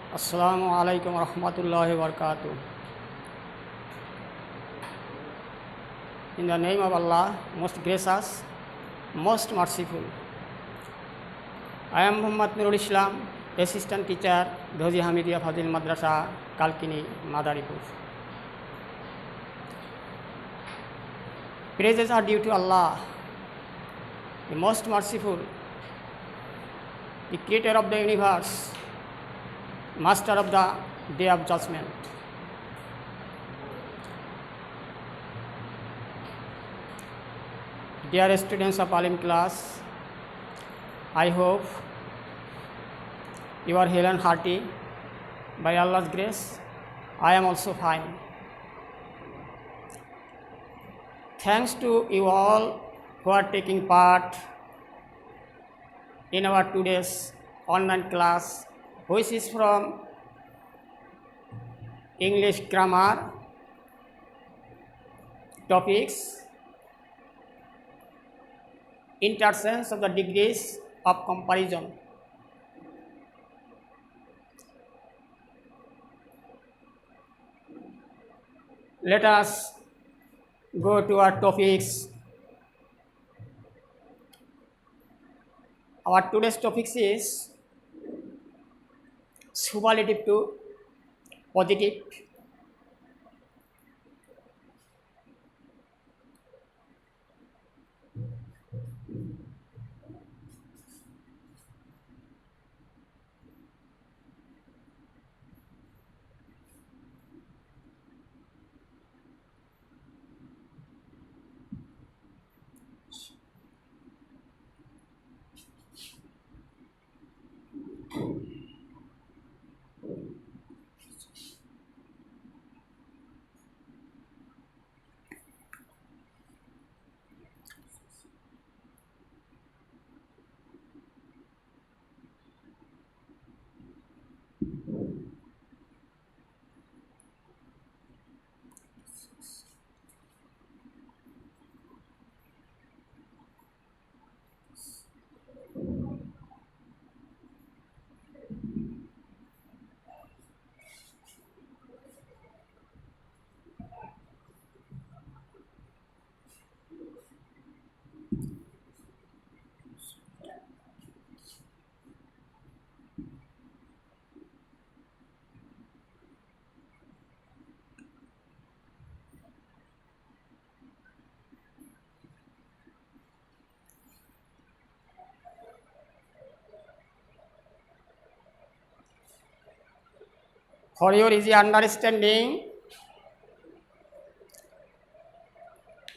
Assalamu alaikum warahmatullahi wabarakatuh. In the name of Allah, most gracious, most merciful. I am Muhammad Nurul Islam, Assistant Teacher, Dhoji Hamidiya Fadil Madrasa, Kalkini, Madaripur. Praises are due to Allah, the most merciful, the creator of the universe, master of the day of judgment. Dear students of Alim class, I hope you are hale and hearty. By Allah's grace, I am also fine. Thanks to you all who are taking part in our today's online class, which is from English grammar topics, interchange of the degrees of comparison. Let us go to our topics. Our today's topics is superlative to positive. For your easy understanding,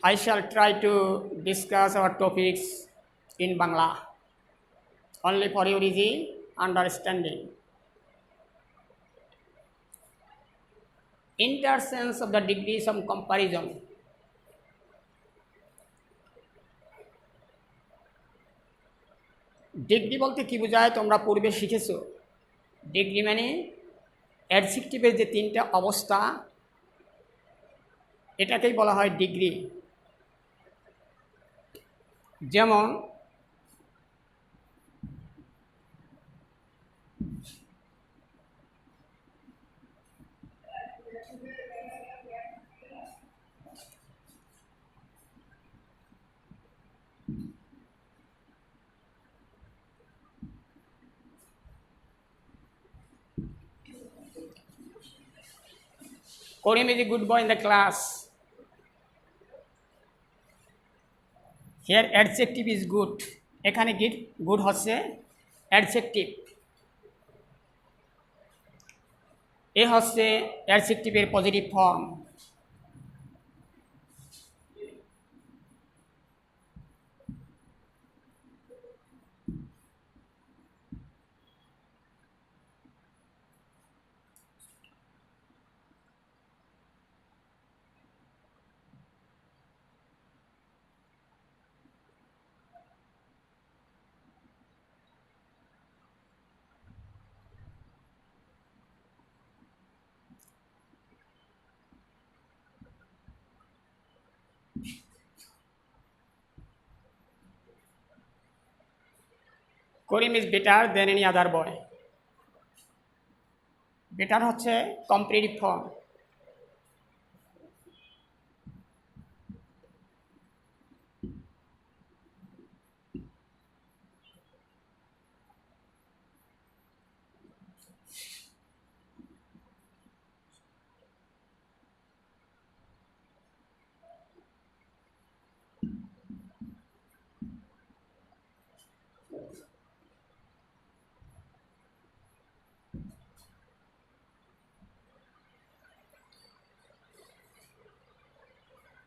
I shall try to discuss our topics in Bangla, only for your easy understanding. Interchange of the degrees of comparison. Degree বলতে কি বোঝায় তোমরা পূর্বে শিখেছো। Degree মানে অ্যাডজেক্টিভের যে তিনটা অবস্থা, এটাকেই বলা হয় ডিগ্রি। যেমন Karim is a good boy in the class. Here adjective is good. এখানে good হচ্ছে adjective. এ হচ্ছে adjective-এর positive form. Karim is better than any other boy. Better হচ্ছে comparative form.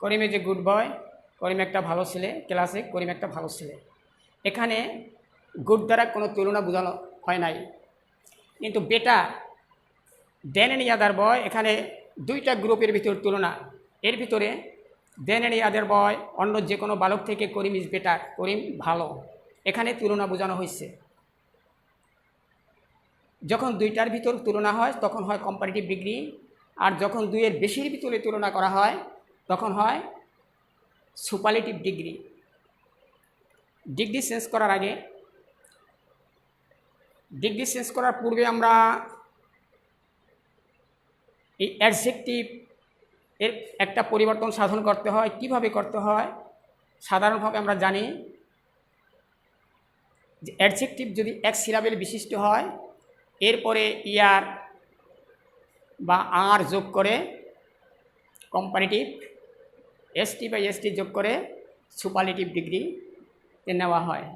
Karim is a good boy, Karim একটা ভালো ছেলে, ক্লাসে করিম একটা ভালো ছেলে। এখানে গুড দ্বারা কোনো তুলনা বোঝানো হয় নাই, কিন্তু বেটার দেন এন্ড ইয়াদার বয় এখানে দুইটা গ্রুপের ভিতর তুলনা। এর ভিতরে দেন এন্ড ইয়াদার বয় অন্য যে কোনো বালক থেকে করিম ইজ বেটার, করিম ভালো, এখানে তুলনা বোঝানো হয়েছে। যখন দুইটার ভিতর তুলনা হয় তখন হয় কম্পারেটিভ ডিগ্রি, আর যখন দুইয়ের বেশির ভিতরে তুলনা করা হয় তখন হয় সুপারলেটিভ ডিগ্রি। ডিগ্রি চেঞ্জ করার আগে, ডিগ্রি চেঞ্জ করার পূর্বে আমরা এই অ্যাডজেক্টিভ এর একটা পরিবর্তন সাধন করতে হয়। কিভাবে করতে হয়? সাধারণভাবে আমরা জানি যে অ্যাডজেক্টিভ যদি এক সিলাবেল বিশিষ্ট হয়, এরপরে ইয়ার বা আর যোগ করে কম্পারেটিভ, এসটি বা এসটি যোগ করে সুপারলেটিভ ডিগ্রিতে নেওয়া হয়।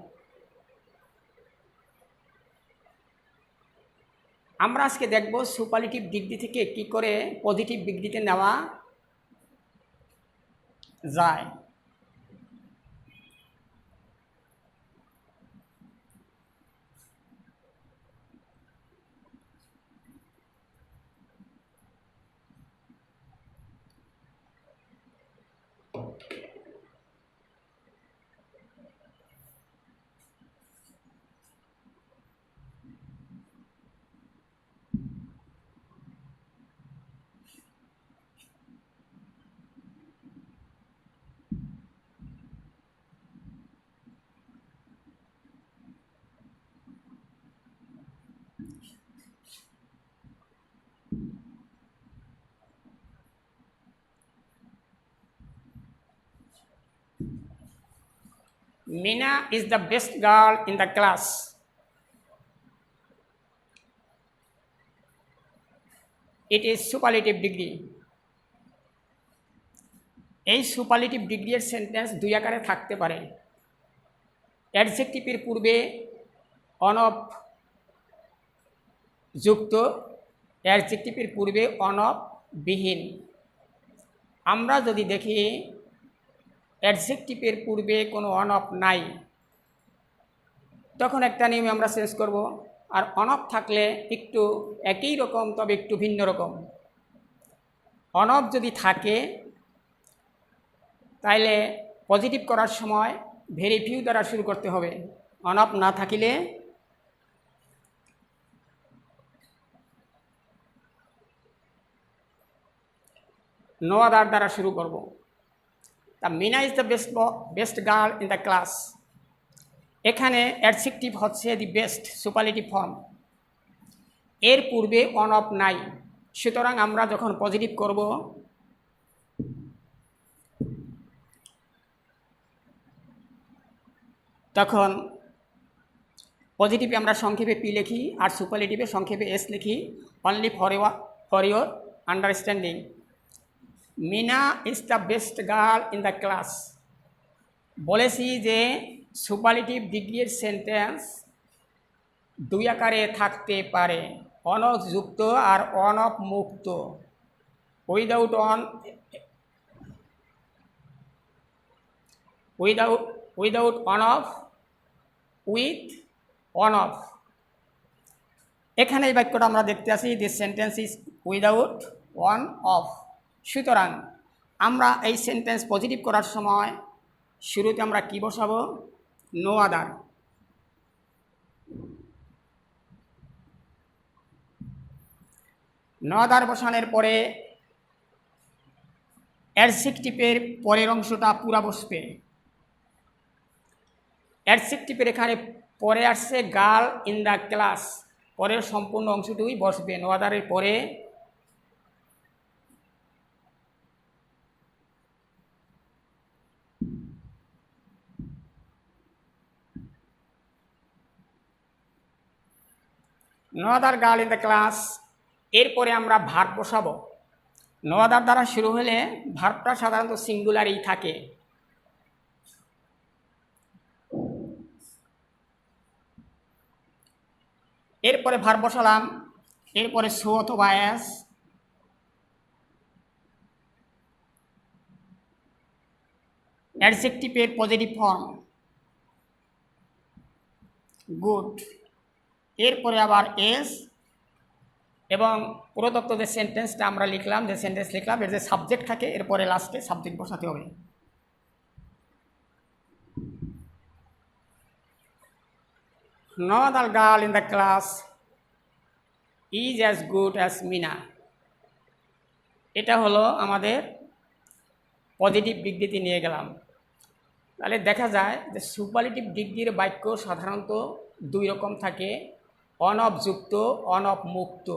আমরা আজকে দেখব সুপারলেটিভ ডিগ্রি থেকে কি করে পজিটিভ ডিগ্রিতে নেওয়া যায়। Meena is the best girl in the class. It is superlative degree. এই সুপারলেটিভ ডিগ্রির সেন্টেন্স দুই আকারে থাকতে পারে। অ্যাডজেক্টিভের পূর্বে অনফ যুক্ত, অ্যাডজেক্টিভের পূর্বে অনফ বিহীন। আমরা যদি দেখি অ্যাডজেক্টিভের পূর্বে কোনো অনফ নাই, তখন একটা নিয়মে আমরা চেঞ্জ করব। আর অনফ থাকলে একটু একই রকম তবে একটু ভিন্ন রকম। অনফ যদি থাকে তাইলে পজিটিভ করার সময় ভেরি ফিউ দ্বারা শুরু করতে হবে। অনফ না থাকিলে নো আদার দ্বারা শুরু করব। তা Meena is the best girl in the class, এখানে অ্যাডজেক্টিভ হচ্ছে দি বেস্ট সুপারলেটিভ ফর্ম, এর পূর্বে অনফ নাই। সুতরাং আমরা যখন পজিটিভ করব তখন পজিটিভে আমরা সংক্ষেপে পি লিখি আর সুপারলেটিভে সংক্ষেপে এস লিখি। Only for your understanding, Meena is the best girl in the class. বলেছি যে সুপারলেটিভ ডিগ্রির সেন্টেন্স দুই আকারে থাকতে পারে, অনফ যুক্ত আর অনফ মুক্ত। Without enough, with enough. এখানে এই বাক্যটা আমরা দেখতে আসি, this sentence is without on of. সুতরাং আমরা এই সেন্টেন্স পজিটিভ করার সময় শুরুতে আমরা কি বসাবো? No other. নো আদার বসানোর পরে অ্যাডজেক্টিভের পরের অংশটা পুরা বসবে। অ্যাডজেক্টিভের এখানে পরে আসছে গার্ল ইন দ্য ক্লাস, পরের সম্পূর্ণ অংশটুকুই বসবে। নো আদারের পরে no other girl in the class, এরপরে আমরা ভার্ব বসাবো। নো আদার দ্বারা শুরু হলে ভার্বটা সাধারণত সিঙ্গুলারই থাকে। এরপরে ভার্ব বসালাম, এরপরে সো অথবা অ্যাজ, অ্যাডজেক্টিভের পজিটিভ ফর্ম গুড, এরপরে আবার এস, এবং প্রদত্ত যে সেন্টেন্সটা আমরা লিখলাম, যে সেন্টেন্স লিখলাম এর যে সাবজেক্ট থাকে এরপরে লাস্টে সাবজেক্ট বসাতে হবে। No other girl in the class is as good as Mina, এটা হলো আমাদের পজিটিভ বিবৃতি নিয়ে গেলাম। তাহলে দেখা যায় যে সুপারলেটিভ ডিগ্রির বাক্য সাধারণত দুই রকম থাকে, অন অফ যুক্ত, অন অফ মুক্ত।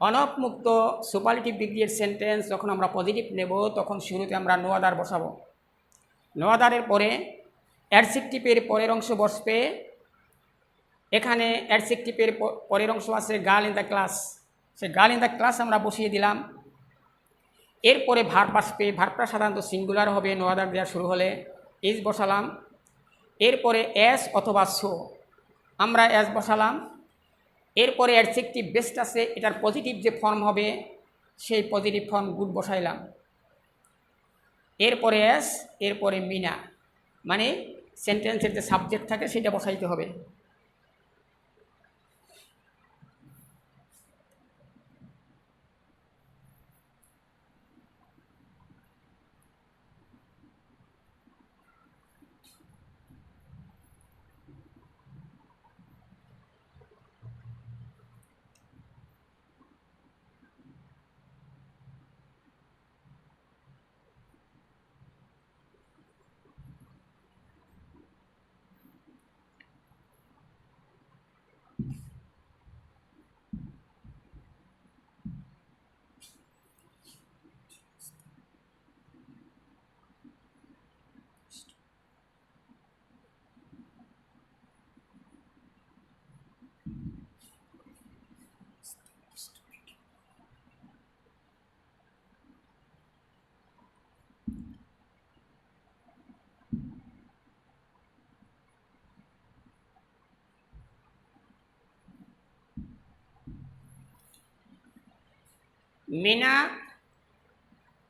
অন অফ মুক্ত সুপারলেটিভ ডিগ্রির সেন্টেন্স যখন আমরা পজিটিভ নেব তখন শুরুতে আমরা নো আদার বসাবো। নো আদারের পরে অ্যাডজেক্টিভের পরের অংশ বসবে। এখানে অ্যাডজেক্টিভের পরের অংশ আছে girl in the class, say girl in the class আমরা বসিয়ে দিলাম। এরপরে ভার্ব আসবে, ভার্বটা সাধারণত সিঙ্গুলার হবে নো আদার দেওয়া শুরু হলে, ইজ বসালাম। এরপরে অ্যাজ অথবা সো, আমরা অ্যাজ বসালাম। এরপরে অ্যাডজেক্টিভ বেস্ট আছে, এটার পজিটিভ যে ফর্ম হবে সেই পজিটিভ ফর্ম গুড বসাইলাম। এরপরে অ্যাজ, এরপরে মিনা, মানে সেন্টেন্সের যে সাবজেক্ট থাকে সেটা বসাইতে হবে।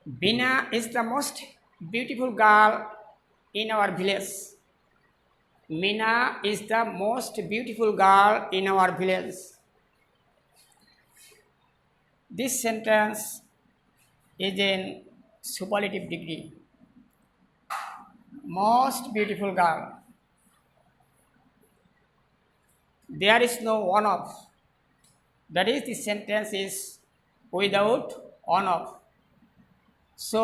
Bina is the most beautiful girl in our village. Mina is the most beautiful girl in our village. This sentence is in superlative degree. Most beautiful girl. There is no one of. That is, the sentence is without on of. So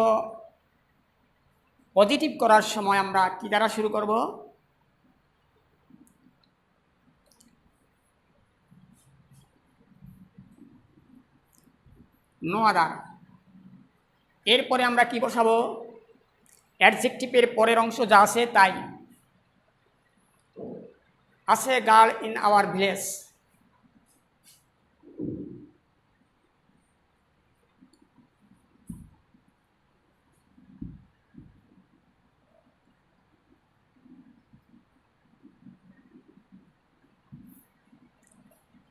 positive করার সময় আমরা কি দ্বারা শুরু করব? No other. এরপরে আমরা কি বসাবো? অ্যাডজেক্টিভের পরের অংশ যা আছে তাই আছে, গার্ল ইন আওয়ার ভিলেজ।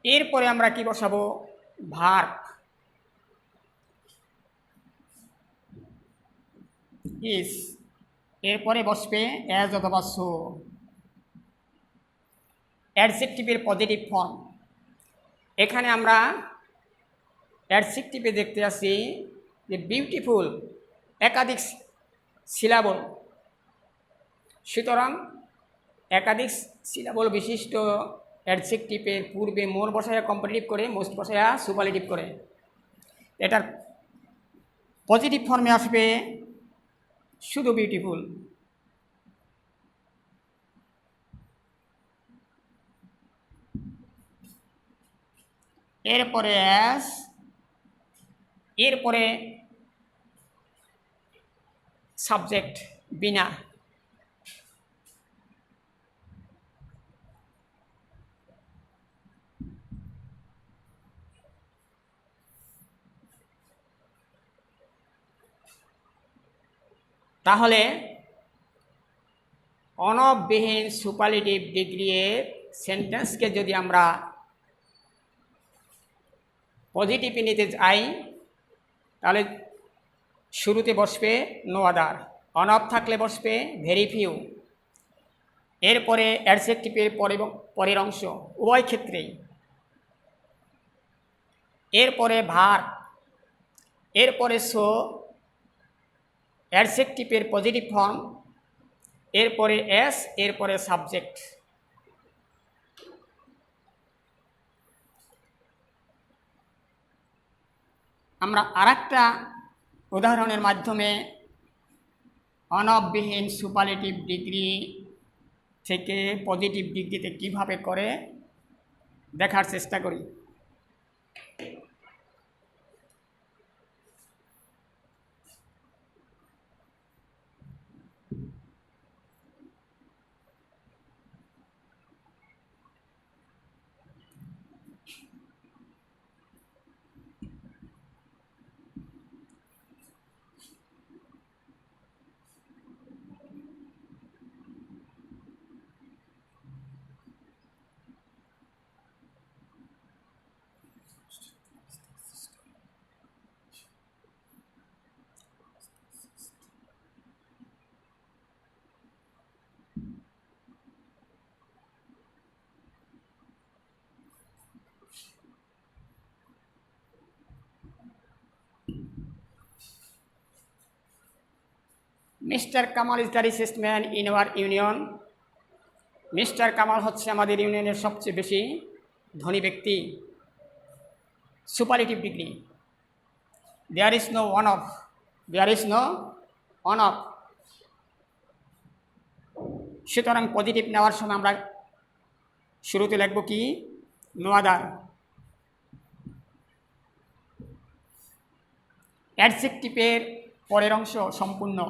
এরপরে আমরা কি বসাবো? ভার্ব ইজ, এরপরে বসবে অ্যাজ অথবা সো, অ্যাডজেক্টিভের পজিটিভ ফর্ম। এখানে আমরা অ্যাডজেক্টিভে দেখতে আসি যে বিউটিফুল একাধিক সিলাবল, সুতরাং একাধিক সিলাবল বিশিষ্ট অ্যাডজেক্টিভের পূর্বে মোর বসায়া কম্পারেটিভ করে, মোস্ট বসায়া সুপারলেটিভ করে। এটার পজিটিভ ফর্মে আসবে শুধু বিউটিফুল। এরপরে অ্যাস, এরপরে সাবজেক্ট বিনা। তাহলে অনববিহীন সুপারলেটিভ ডিগ্রি এর সেন্টেন্সকে যদি আমরা পজিটিভে নিতে যাই তাহলে শুরুতে বসবে নো আদার, অনব থাকলে বসবে ভেরি ফিউ, এরপরে অ্যাডজেক্টিভের পরের অংশ উভয় ক্ষেত্রেই, এরপরে ভার্ব, এরপরে সো, অ্যাডজেক্টিভের পজিটিভ ফর্ম, এরপরে এস, এরপরে সাবজেক্ট। আমরা আরেকটা উদাহরণের মাধ্যমে অনববিহীন সুপারলেটিভ ডিগ্রি থেকে পজিটিভ ডিগ্রিতে কিভাবে করে দেখার চেষ্টা করি। Mister Kamal is the richest man in our union. Mister Kamal হচ্ছে আমাদের ইউনিয়নের সবচেয়ে বেশি ধনী ব্যক্তি। Superlative degree, there is no one of, there is no one of. সুতরাং পজিটিভ নেওয়ার সময় আমরা শুরুতে লিখব কি নো আদার। অ্যাডজেক্টিভের পরের অংশ সম্পূর্ণ,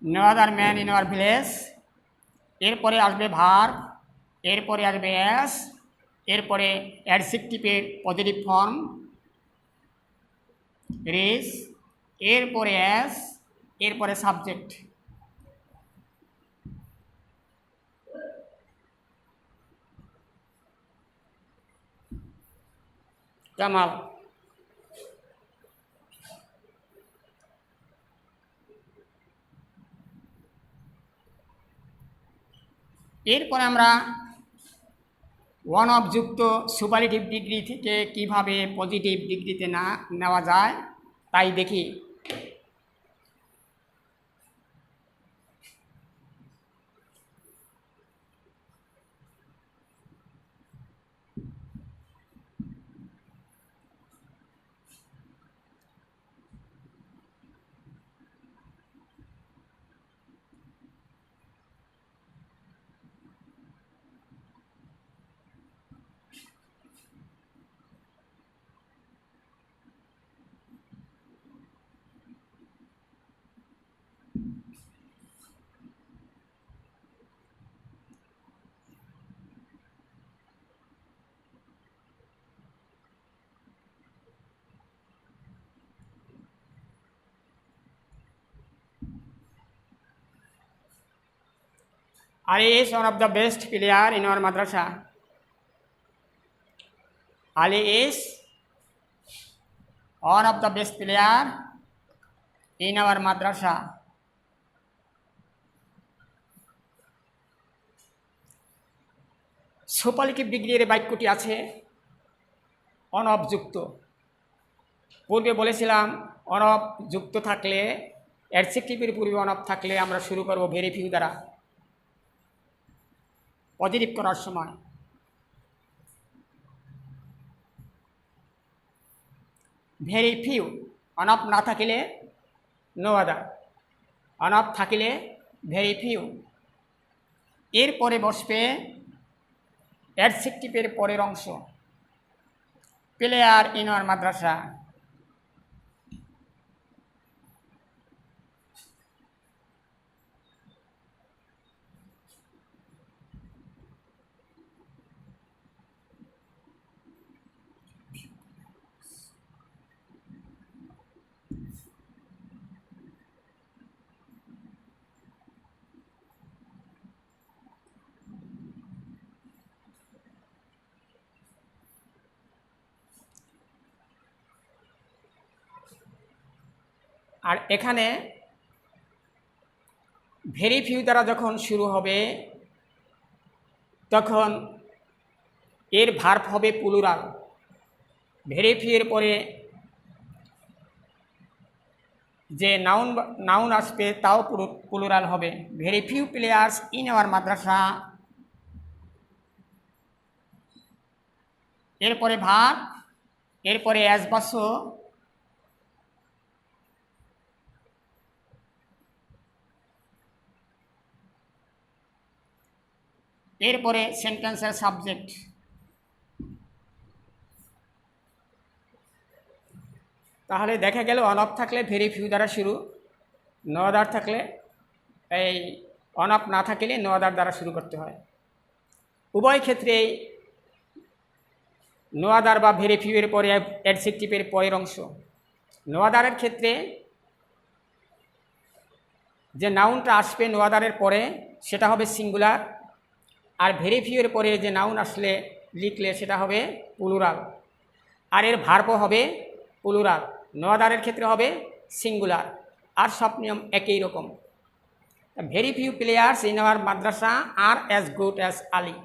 no other man in our village, এরপরে আসবে ভার্ব, এরপরে আসবে অ্যাস, এরপরে অ্যাডজেক্টিভের পজিটিভ ফর্ম রিস, এরপরে অ্যাস, এরপরে সাবজেক্ট। কামাল, এরপরে আমরা ওয়ান অফ যুক্ত সুপারলেটিভ ডিগ্রি থেকে কিভাবে পজিটিভ ডিগ্রিতে না নেওয়া যায় তাই দেখি। Ali is one of the best player in our madrasa. Ali is one of the best player in our madrasa. Superlative ডিগ্রির বাক্যটি আছে অনব যুক্ত। পূর্বে বলেছিলাম অনব যুক্ত থাকলে, অ্যাডজেক্টিভের পূর্বে অনব থাকলে আমরা শুরু করব ভেরি ফিউ দ্বারা পজিটিভ করার সময়। ভেরি ফিউ, অনফ না থাকিলে নো আদার, অনফ থাকিলে ভেরি ফিউ। এরপরে বসবে অ্যাডজেক্টিভের পরের অংশ, প্লেয়ার ইন আওয়ার মাদ্রাসা। আর এখানে ভেরি ফিউ দ্বারা যখন শুরু হবে তখন এর ভার্ব হবে প্লুরাল। ভেরি ফিউ এর পরে যে নাউন আসবে তাও প্লুরাল হবে। Very few players in our madrasa. এরপরে ভার্ব, এরপরে অ্যাজ বাস, এরপরে সেন্টেন্সের সাবজেক্ট। তাহলে দেখা গেল অনফ থাকলে ভেরি ফিউ দ্বারা শুরু, নো আদার থাকলে এই অনফ না থাকলে নো আদার দ্বারা শুরু করতে হয়। উভয় ক্ষেত্রেই নো আদার বা ভেরি ফিউ এর পরে অ্যাডজেক্টিভের পরের অংশ। নো আদারের ক্ষেত্রে যে নাউনটা আসবে নো আদারের পরে সেটা হবে সিঙ্গুলার, আর ভেরি ফিউ এর পরে যে নাউন আসলে লিখলে সেটা হবে প্লুরাল, আর এর ভার্বও হবে প্লুরাল। নো আদারের ক্ষেত্রে হবে সিঙ্গুলার, আর সব নিয়ম একই রকম। Very few players in our madrasa are as good as Ali.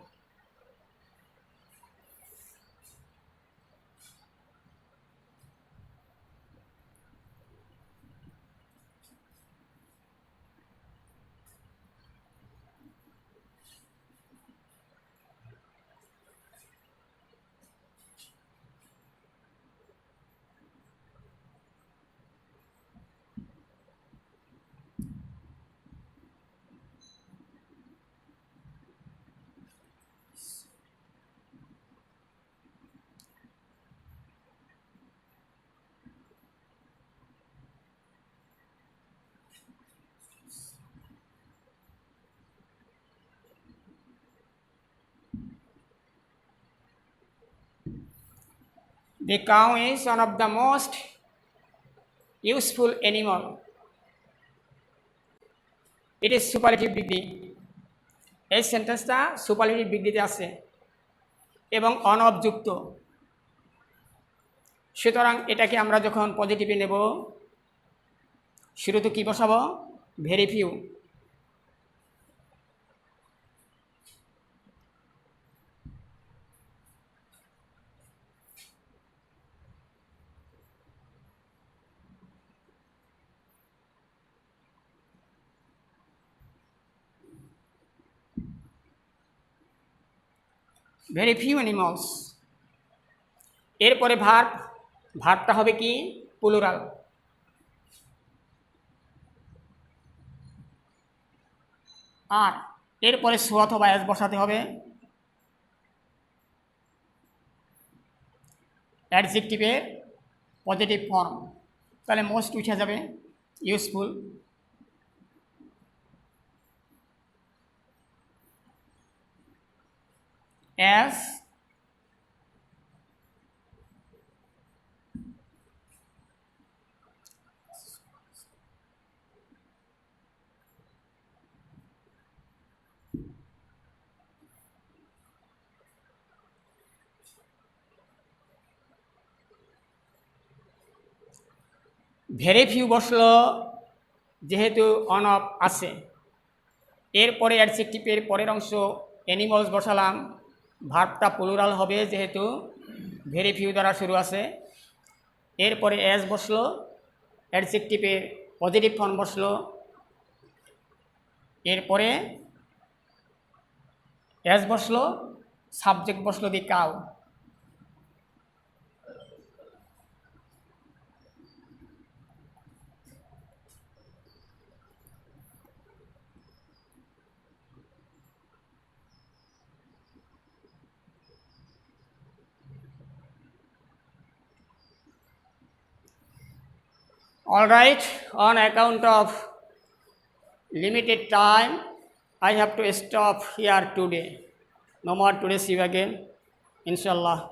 The cow is one of the most useful animal. It is superlative degree. এই সেন্টেন্সটা সুপারলেটিভ ডিগ্রিতে আছে এবং অনবযুক্ত, সুতরাং এটাকে আমরা যখন পজিটিভে নেব শুরুতে কী বসাবো? Very few. Very few animals. এরপরে ভার্বটা হবে কি? প্লুরাল। আর এরপরে সো অথবা অ্যাজ বসাতে হবে। অ্যাডজেক্টিভের পজিটিভ ফর্ম, তাহলে মোস্ট উঠে যাবে, ইউজফুল। অ্যাজ, ভেরি ফিউ বসলো যেহেতু অন অফ আছে, এরপরে অ্যাডজেক্টিভের পরের অংশ অ্যানিমালস বসালাম। ভার্বটা প্লুরাল হবে যেহেতু ভেরি ফিউ দ্বারা শুরু আছে। এরপরে অ্যাজ বসলো, অ্যাডজেক্টিভের পজিটিভ ফর্ম বসলো। এরপরে অ্যাজ বসলো, সাবজেক্ট বসলো the cow. All right, on account of limited time, I have to stop here today. No more today, see you again, inshallah.